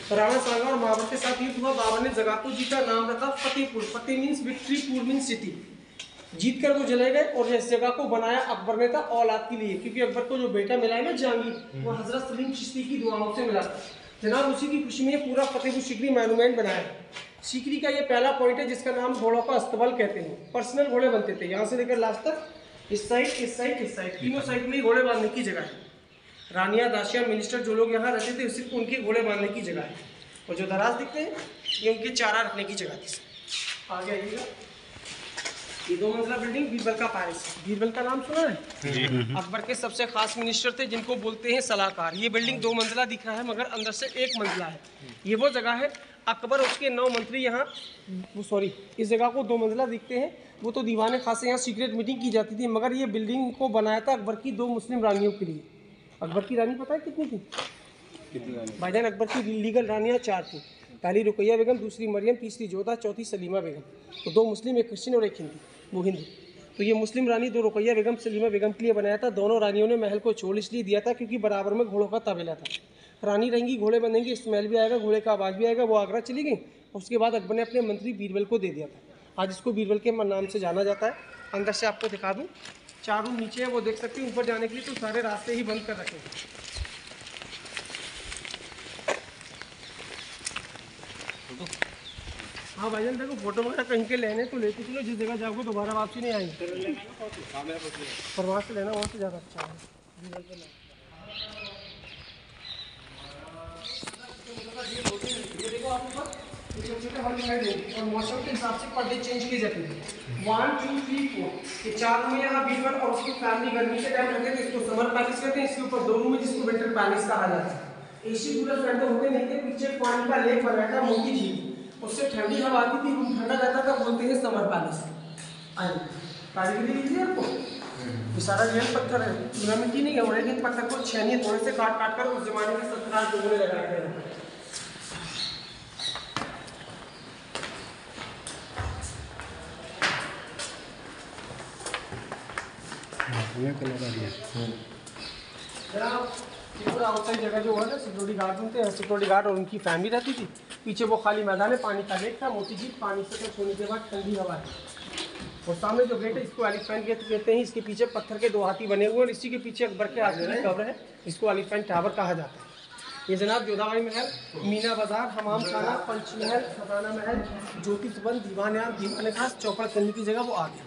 तो राणा सांगा और बाबर के साथ युद्ध हुआ। बाबर ने जगह को जीता, नाम रखा फतेहपुर। फतेह मीन्स विक्ट्री, पुर मीन्स सिटी। जीत कर वो चले गए और इस जगह को बनाया अकबर ने था औलाद के लिए, क्योंकि अकबर को जो बेटा मिला है ना जहांगीर, वो हजरत सलीम चिश्ती की दुआओं से मिला था। जनाब उसी की खुशी में पूरा फतेहपुर सीकरी मॉन्यूमेंट बनाया है। सीकरी का ये पहला पॉइंट है जिसका नाम घोड़ों का अस्तबल कहते हैं। पर्सनल घोड़े बनते थे, यहाँ से लेकर लास्ट तक, इस साइड इस साइड इस साइड, तीनों साइड में घोड़े बांधने की जगह है। रानियाँ, दासियाँ, मिनिस्टर जो लोग यहाँ रहते थे सिर्फ उनके घोड़े बांधने की जगह है। और जो दराज दिखते हैं ये उनके चारा रखने की जगह थी। आगे आइएगा, ये 2 मंजिला बिल्डिंग बीरबल का पैलेस। बीरबल का नाम सुना है? अकबर के सबसे खास मिनिस्टर थे जिनको बोलते हैं सलाहकार। ये बिल्डिंग 2 मंजिला दिख रहा है मगर अंदर से 1 मंजिला है। ये वो जगह है, अकबर उसके 9 मंत्री यहाँ, सॉरी इस जगह को 2 मंजिला दिखते हैं। वो तो दीवाने खासे यहाँ सीक्रेट मीटिंग की जाती थी, मगर ये बिल्डिंग को बनाया था अकबर की 2 मुस्लिम रानियों के लिए। अकबर की रानी पता है कितनी थी? भाईजान अकबर की लीगल रानियाँ 4 थी। पहली रुकैया बेगम, दूसरी मरियम, तीसरी जोधा, चौथी सलीमा बेगम। तो 2 मुस्लिम, 1 क्रिश्चियन और 1 हिंदू, वो हिंदू। तो ये मुस्लिम रानी 2 रुकैया बेगम, सलीमा बेगम के लिए बनाया था। दोनों रानियों ने महल को छोड़ इसलिए दिया था क्योंकि बराबर में घोड़ों का तबेला था। रानी रहेंगी, घोड़े बंधेंगे, स्मेल भी आएगा, घोड़े का आवाज़ भी आएगा। वो आगरा चली गई। उसके बाद अकबर ने अपने मंत्री बीरबल को दे दिया था। आज इसको बीरबल के नाम से जाना जाता है। अंदर से आपको दिखा दूँ, 4 रूम नीचे है, वो देख सकते हैं। ऊपर जाने के लिए तो सारे रास्ते ही बंद कर रखे हैं। हाँ भाईजान देखो, फोटो वगैरह कहीं के लेने तो लेते चलो, जिस जगह जाओगे दोबारा वापसी नहीं आएंगे। पर वहाँ से लेना, वहाँ से ज़्यादा अच्छा है। देखो आप ऊपर और मौसम के हिसाब से पर्दे चेंज किए जाते हैं। 1 2 3 4 ये 4 रूम में यहाँ बीरबल और उसकी फैमिली गर्मी के टाइम रहते थे, इसको समर पैलेस कहते हैं। इसके ऊपर 2 रूम है जिसको विंटर पैलेस कहा जाता है। एसी कूलर फैन तो होते नहीं थे। पीछे पानी का लेक बनाया था, मोती झील, उससे ठंडी हवा आती थी, रूम ठंडा रहता था, बोलते हैं समर पैलेस। आइए कारीगरी दिख रही है आपको, ये सारा रियल पत्थर है, पूरा मिट्टी नहीं है। और एक पत्थर को छेनिए, थोड़े से काट काट कर उस जमाने में 70 लोगों ने लगाए थे। पूरा आउटसाइड जगह जो है ना, सिक्योरिटी गार्ड बनते हैं। सिक्योरिटी गार्ड और उनकी फैमिली रहती थी। पीछे वो खाली मैदान है, पानी का लेक था, मोती झील, पानी से सोने के बाद ठंडी हवा है। और सामने जो गेट है इसको एलिफेंट गेट कहते हैं। इसके पीछे पत्थर के 2 हाथी बने हुए हैं और इसी के पीछे अकबर के आखिरी कब्र है, इसको एलिफेंट टावर कहा जाता है। ये जनाब जोधाबाई महल, मीना बाजार, हमाम खाना, पंचमहल, खजाना महल, ज्योतिष वन, दीवान खास, चौपड़ करने की जगह वो आ गया।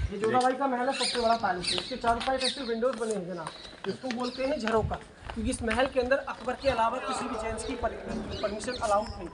ये जोधाबाई का महल है, सबसे बड़ा पैलेस है। इसके चारों साइड ऐसे विंडोज बने हैं जनाब, इसको बोलते हैं झरोका, क्योंकि इस महल के अंदर अकबर के अलावा किसी भी जेंट्स की परमिशन अलाउड नहीं।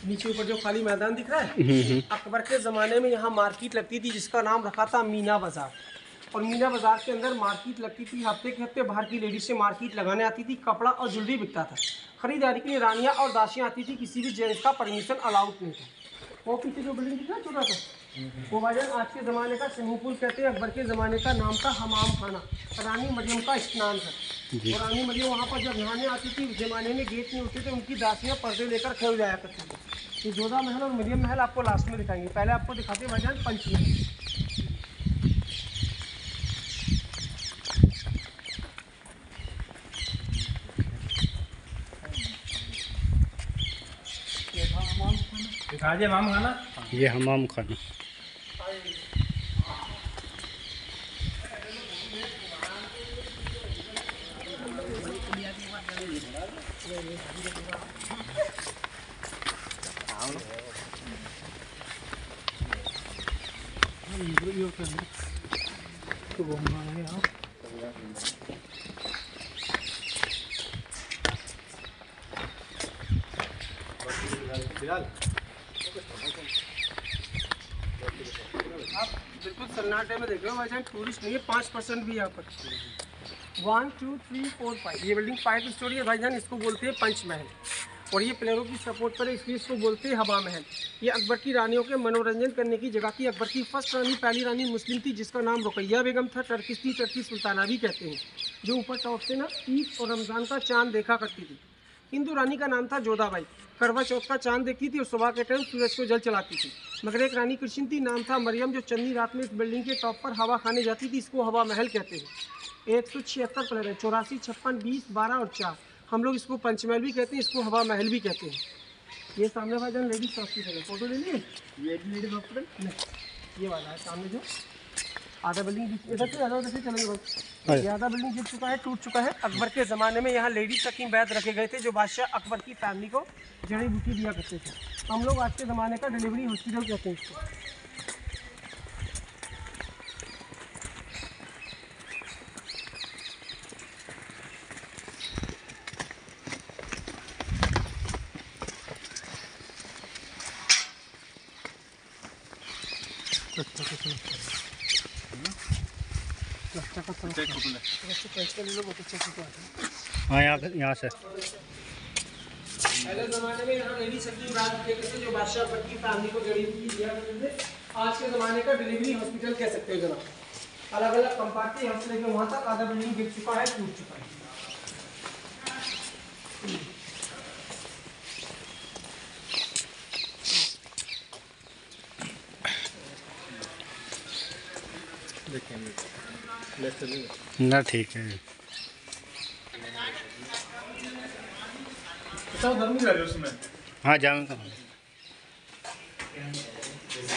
नीचे ऊपर जो खाली मैदान दिख रहा है, अकबर के ज़माने में यहाँ मार्केट लगती थी जिसका नाम रखा था मीना बाज़ार। और मीना बाज़ार के अंदर मार्केट लगती थी, हफ्ते के हफ्ते बाहर की लेडीज से मार्केट लगाने आती थी। कपड़ा और ज्वेलरी बिकता था। खरीदारी के लिए रानियाँ और दासियाँ आती थी, किसी भी जेंट्स का परमिशन अलाउड नहीं था। वो पीछे जो बिल्डिंग दिख रहा है छोटा सा, वो भाईजान आज के ज़माने का स्विमिंग पूल कहते हैं। अकबर के ज़माने का नाम था हमाम खाना। रानी मरियम का स्नान था। और रानी मरियम वहाँ पर जब नहाने आती थी, उस जमाने में गेट नहीं होते थे, उनकी दासियाँ पर्दे लेकर खड़े जाया करती थी। ये जोधा महल और मरियम महल आपको लास्ट में दिखाएंगे, पहले आपको दिखाते हैं भाईजान पंचमहल। दिखा दिए हमाम खाना, ये हमाम खाना। आप बिल्कुल सन्नाटे में देख रहे हो भाईजान, टूरिस्ट नहीं है 5% भी यहाँ पर। 1 2 3 4 5 ये बिल्डिंग 5 स्टोरी है भाईजान। इसको बोलते हैं पंचमहल और ये पिलरों की सपोर्ट पर है, इसलिए इसको बोलते हैं हवा महल। ये अकबर की रानियों के मनोरंजन करने की जगह थी। अकबर की फर्स्ट रानी, पहली रानी मुस्लिम थी जिसका नाम रुकैया बेगम था। टर्किश थी, टर्की सुल्ताना भी कहते हैं, जो ऊपर टॉप से ना ईद और रमज़ान का चांद देखा करती थी। हिंदू रानी का नाम था जोधाबाई। करवा चौथ का चांद देखती थी और सुबह के टाइम सूरज को जल चलाती थी। मगर एक रानी कृष्ण थी, नाम था मरियम, जो चंदनी रात में इस बिल्डिंग के टॉप पर हवा खाने जाती थी। इसको हवा महल कहते हैं। 176 पिलर है, 84, 56, 20, 12 और 4। हम लोग इसको पंचमहल भी कहते हैं, इसको हवा महल भी कहते हैं। ये सामने भाईजान लेडीज हॉस्पिटल है, फोटो ले लिए। ये लेडीज हॉस्पिटल नहीं, ये वाला है सामने जो आधा बिल्डिंग इधर से ज़्यादा उधर से चलेंगे बस। ये आधा बिल्डिंग गिर चुका है, टूट चुका है। अकबर के ज़माने में यहाँ लेडीज तकीम बैद रखे गए थे, जो बादशाह अकबर की फैमिली को जड़ी बूटी दिया करते थे। हम लोग आज के ज़माने का डिलीवरी हॉस्पिटल कहते हैं इसको। हाँ यहाँ से पहले ज़माने में यहाँ लेडी सकीम राज कहते थे, जो बादशाह अकबर की फैमिली को जड़ी बूटी दिया करते थे। आज के ज़माने का डिलीवरी हॉस्पिटल कह सकते हो जनाब। अलग अलग कंपार्ट थे, यहाँ से लेकर वहाँ तक आधा बिल्डिंग गिर चुका है, टूट चुका है। ना ठीक है। हाँ जाऊँगा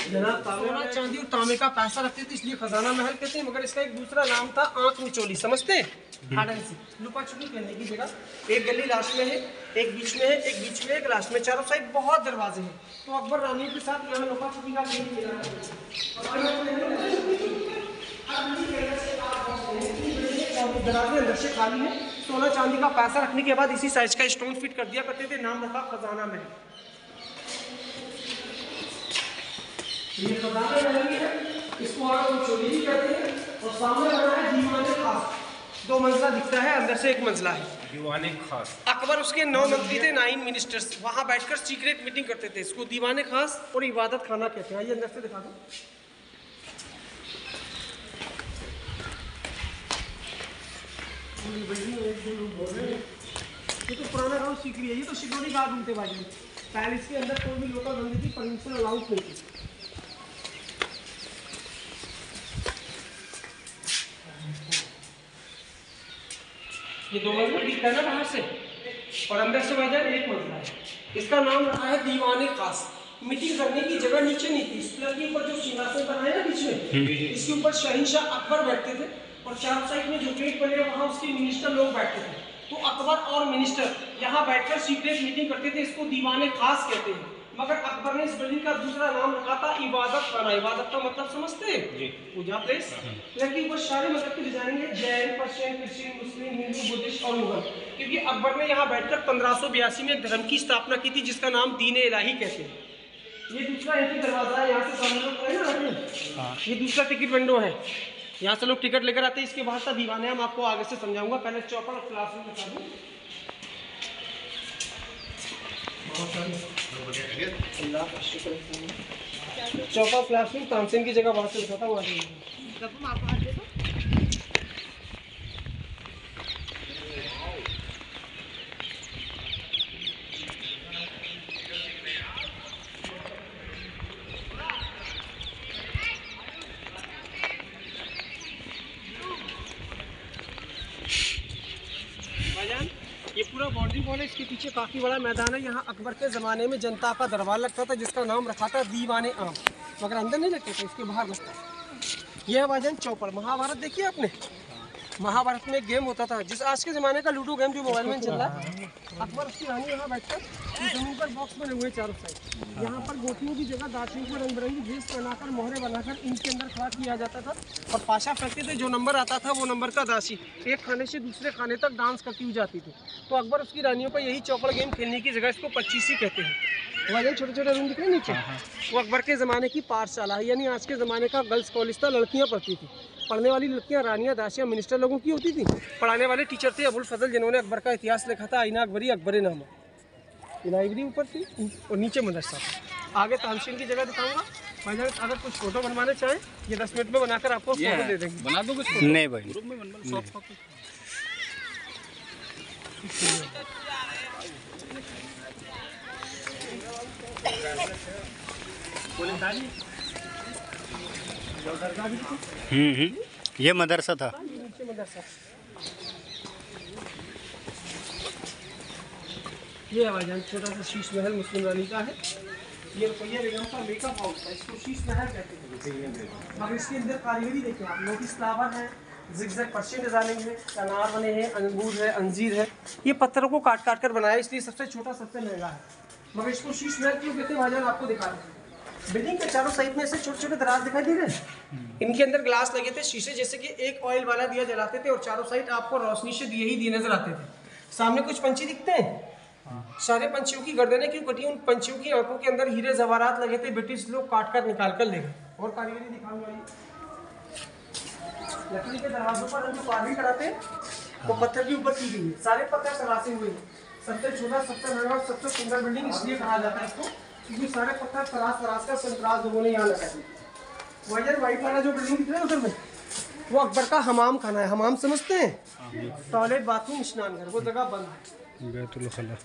जनाब। सोना चांदी और तांबे का पैसा रखते थे, इसलिए खजाना महल कहते हैं। मगर इसका एक दूसरा नाम था आंख मिचोली, समझते हैं? लुका छुपी करने की जगह। एक गली लास्ट में है, एक बीच में है, एक बीच में, एक लास्ट में, चारों साइड बहुत दरवाजे हैं। तो अकबर रानियों के साथ यहाँ लुका छुपी का खेल खेला। दरवाजे अंदर से खाली है। सोना चांदी का पैसा रखने के बाद इसी साइज का स्टोन फिट कर दिया करते थे। नाम रखा खजाना महल। ये खजाना महल है, इसको आगे चोरी ही कहते हैं। और सामने बना है दीवाने खास, 2 मंजिला दिखता है, अंदर से 1 मंजिला है। दीवाने खास अकबर उसके 9 मंत्री थे, 9 मिनिस्टर्स। वहाँ बैठकर सीक्रेट मीटिंग करते थे। इसको दीवाने खास और इबादत खाना कहते हैं। आइए अंदर से दिखा दो। ये तो पुराना गाँव सीकरी है, ये तो शिकोरी गाँव घूमते बाजू। पैलेस के अंदर कोई भी लोकल बंदी की परमिशन अलाउड नहीं थी। ये 2 मंजिला दिखता है ना बाहर से, और अंदर से भाईजान 1 मंजिला है। इसका नाम रखा है दीवाने खास। मीटिंग करने की जगह नीचे नहीं थी। इस पिलर के ऊपर जो सिंहासन बनाया ना बीच में, इसके ऊपर शहंशाह अकबर बैठते थे। और चारों साइड में जो गेट बने वहाँ उसके मिनिस्टर लोग बैठते थे। तो अकबर और मिनिस्टर यहाँ बैठकर सीक्रेट मीटिंग करते थे। इसको दीवाने खास कहते हैं। मगर अकबर ने इस बिल्डिंग का दूसरा नाम रखा था इबादत खाना। इबादत का मतलब समझते हैं? पूजा प्लेस। लेकिन वो सारे मजहब के डिजाइन है, जैन, पर्शियन, क्रिश्चियन, मुस्लिम, हिंदू, बुद्धिस्ट और मुगल। क्योंकि अकबर ने यहाँ बैठकर 1582 में एक धर्म की स्थापना की थी, जिसका नाम दीन इलाही कहते हैं। ये दूसरा एंट्री दरवाजा है, यहाँ से सामने लोग ये दूसरा टिकट विंडो है। यहाँ से लोग टिकट लेकर आते हैं। इसके बाद का दीवान है, हम आपको आगे से समझाऊंगा। पहले चौपड़ और क्लासरूम बता दूँ। चौपा क्लासरूम तानसेन की जगह वहाँ से दिखाता हूँ। ये पूरा बाउंड्री वॉल है, इसके पीछे काफ़ी बड़ा मैदान है। यहाँ अकबर के ज़माने में जनता का दरबार लगता था, जिसका नाम रखा था दीवाने आम। मगर अंदर नहीं लगता था, इसके बाहर लगता था। यह है भाईजान चौपड़। महाभारत देखिए आपने? महाभारत में एक गेम होता था, जिस आज के ज़माने का लूडो गेम जो मोबाइल में चल रहा है। अकबर उसकी रानी यहाँ बैठकर जमीन पर बॉक्स बने हुए चारों साइड। यहाँ पर गोटियों की जगह दाचियों को रंग बिरंगी ड्रेस बनाकर मोहरे बनाकर इनके अंदर खड़ा किया जाता था और पाशा फेंकते थे। जो नंबर आता था वो नंबर का दासी एक खाने से दूसरे खाने तक डांस करती हुई जाती थी। तो अकबर उसकी रानियों को यही चौपड़ गेम खेलने की जगह इसको 25 कहते हैं। वजन छोटे छोटे रूम दिख रहे नीचे, वो अकबर के ज़माने की पाठशाला है, यानी आज के ज़माने का गर्ल्स कॉलेज था, लड़कियाँ पढ़ती थी। पढ़ने वाली लड़कियाँ रानियाँ, दासियाँ मिनिस्टर लोगों की होती थी। पढ़ाने वाले टीचर थे अबुल फजल, जिन्होंने अकबर का इतिहास लिखा था, आईना अकबरी, अकबर नामा। लाइब्रेरी ऊपर थी और नीचे मदरसा। आगे तानसेन की जगह दिखाऊंगा भाईजान, अगर कुछ फोटो बनवाने चाहें ये 10 मिनट में बनाकर आपको फोटो दे देंगे। बना दो कुछ? नहीं भाई, ग्रुप में बनवा सॉफ्ट कॉपी। ये मदरसा था। नीचे मदरसा। ये है भाईजान छोटा सा शीश महल मुस्लिम रानी का है। ये रुपया बेगम का मेकअप हाउस है, इसको शीश महल कहते हैं। मगर इसके अंदर कारीगरी देखिए आप, नोटिस फ्लावर है, जिगजैग पर्शियन डिजाइनिंग है, अनार बने हैं, अंगूर है, अंजीर है। ये पत्थरों को काट काट कर बनाया, इसलिए सबसे छोटा सबसे महंगा है। मगर इसको शीश महल क्यों कहते हैं भाईजान, आपको दिखा दें। बिल्डिंग के चारों साइड में ऐसे छोटे छोटे दराज दिखाई दे रहे हैं, इनके अंदर ग्लास लगे थे शीशे जैसे कि एक ऑयल वाला दिया जलाते थे और चारों साइड आपको रोशनी से दिए ही दिए नजर आते थे। सामने कुछ पंछी दिखते हैं, सारे पंछियों की गर्दनें क्यों कटी, उन पंछियों की आंखों के अंदर हीरे जवाहरात लगे थे, ब्रिटिश लोग काट कर निकाल कर ले गए। और कारीगरी दिखाऊंगा, लकड़ी के दरवाजों पर जो कार्विंग कराते हैं वो पत्थर के ऊपर की गई है, सारे पत्थर तरासे हुए हैं। सबसे छोटा सबसे महंगा और सबसे सुंदर बिल्डिंग इसलिए कहा जाता है इसको क्योंकि सारे पत्थर तरास का संतराज लोगों ने यहाँ लगा दिया। वाइट वाइट वाला जो बिल्डिंग दिख रहा है उधर में, वो अकबर का हमाम खाना है। हमाम समझते हैं, टॉयलेट बाथरूम स्नान घर, वो जगह बंद है। बैतुल खला।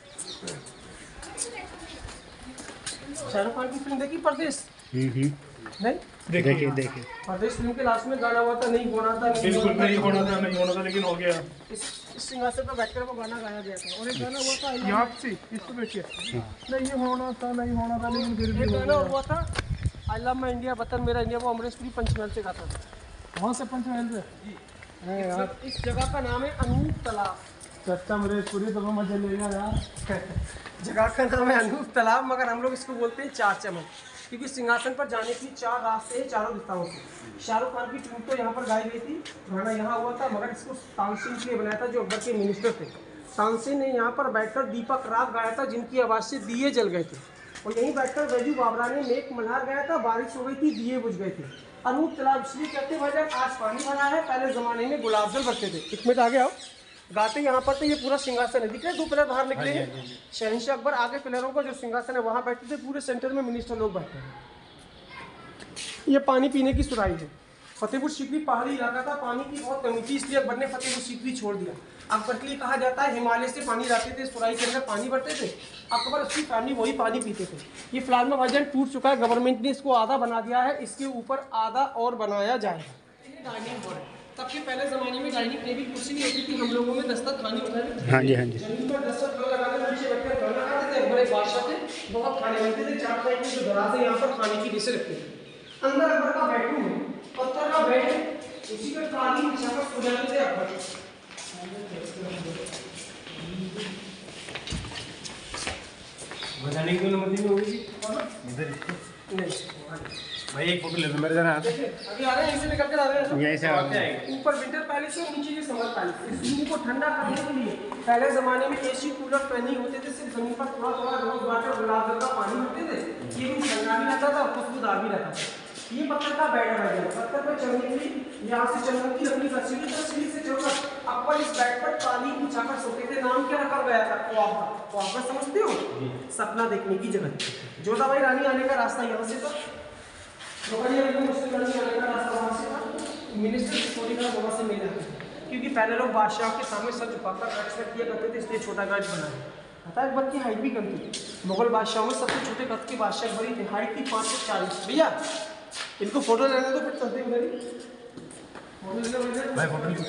शाहरुख खान की फिल्म देखी परदेश? नहीं देखिए परदेश फिल्म के लास्ट में गाना हुआ था, नहीं होना था, बिल्कुल नहीं होना था लेकिन हो गया। इस सिंहासन पर बैठकर वो गाना गाया गया था। और एक गाना हुआ था यहाँ से इस पे बैठिए, नहीं होना था लेकिन फिर भी एक गाना हुआ था, आई लव माई इंडिया, वतन मेरा इंडिया, वो अमरीशपुरी पंचमहल से गाता था। वहाँ से पंचमहल से। इस जगह का नाम है अनूप तालाब। सच्चा अमरीशपुरी तो मजा लेगा यार। जगह का नाम है अनूप तालाब, मगर हम लोग इसको बोलते हैं चार चमन, क्योंकि सिंहासन पर जाने के 4 रास्ते हैं चारों दिशाओं से। शाहरुख खान की फिल्म तो यहाँ पर गाई गई थी, गाना यहाँ हुआ था, मगर इसको तानसेन के लिए बनाया था जो अकबर के मिनिस्टर थे। तानसेन ने यहाँ पर बैठकर दीपक राग गाया था, जिनकी आवाज़ से दिए जल गए थे। और यहीं बैठकर बैजू बाबरा ने नेक मल्हार गाया था, बारिश हो गई थी, दिए बुझ गए थे। अनूप तालाब इसलिए कहते हैं भाईजान, आज पानी भरा है, पहले ज़माने में गुलाब जल भरते थे। एक मिनट आगे आओ, गाते यहाँ पर तो ये पूरा सिंहासन है, दिख रहे 2 पिलर बाहर निकले हैं। शहंशाह अकबर आगे पिलरों का जो सिंहासन है वहाँ बैठते थे, पूरे सेंटर में मिनिस्टर लोग बैठते हैं। ये पानी पीने की सुराही है। फतेहपुर सीकरी पहाड़ी इलाका था, पानी की बहुत कमी थी, इसलिए अकबर ने फतेहपुर सीकरी छोड़ दिया। अकबर के लिए कहा जाता है हिमालय से पानी लाते थे, सुराही के अंदर पानी भरते थे, अकबर उसकी फैमिली वही पानी पीते थे। ये फिलहाल में भाईजान टूट चुका है, गवर्नमेंट ने इसको आधा बना दिया है, इसके ऊपर आधा और बनाया जाएगा। डाइनिंग हॉल, तब के पहले ज़माने में डाइनिंग टेबल कुर्सी नहीं होती थी, हम लोगों में दस्तक खानी होता है। हाँ जी जमीन पर दस्तक लगाकर नीचे बैठकर खाना खाते थे। बड़े बादशाह थे, बहुत खाने बनते थे, 4 साइड में जो दराज है यहाँ पर खाने की डिशें रखते थे। अंदर अकबर का बेडरूम है, पत्थर का बेड है, उसी पर कालीन बिछाकर सो जाते थे अकबर। बताने की अनुमति में होगी भाई एक फोटो ले लो मेरे जाना। अभी आ रहे हैं, इसे निकल कर आ रहे हैं, यहीं से आते हैं। ऊपर विंटर पैलेस है, नीचे ये समर पैलेस। इस रूम को ठंडा करने के लिए पहले ज़माने में एसी कूलर फैन नहीं होते थे, सिर्फ जमीन पर थोड़ा थोड़ा रोज वाटर गुलाब जल का पानी होते थे। ये रूम ठंडा भी रहता था और खुशबूदार भी रहता था। ये पत्थर का बेड है, पत्थर पर चढ़ने के लिए यहाँ से चढ़ने की लकड़ी का सीढ़ी था, सीढ़ी से चढ़कर अकबर इस बेड पर कालीन बिछाकर सोते थे। नाम क्या रखा गया था? ख्वाबा। ख्वाबा समझते हो? सपना देखने की जगह। जोधाबाई रानी आने का रास्ता यहाँ से था, मिनिस्टर सिसोदी का वहाँ से मिला, क्योंकि पहले लोग बादशाह के सामने सर झुकाकर रेस्पेक्ट किया करते थे, इसलिए छोटा गज बनाया। पता है अकबर की हाइट भी कम थी, मुगल बादशाहों में सबसे छोटे कद के बादशाह अकबर ही थे, हाइट थी 5 से 40। भैया इनको फोटो लेने दो, फिर चलते उधर ही फोटो लेने।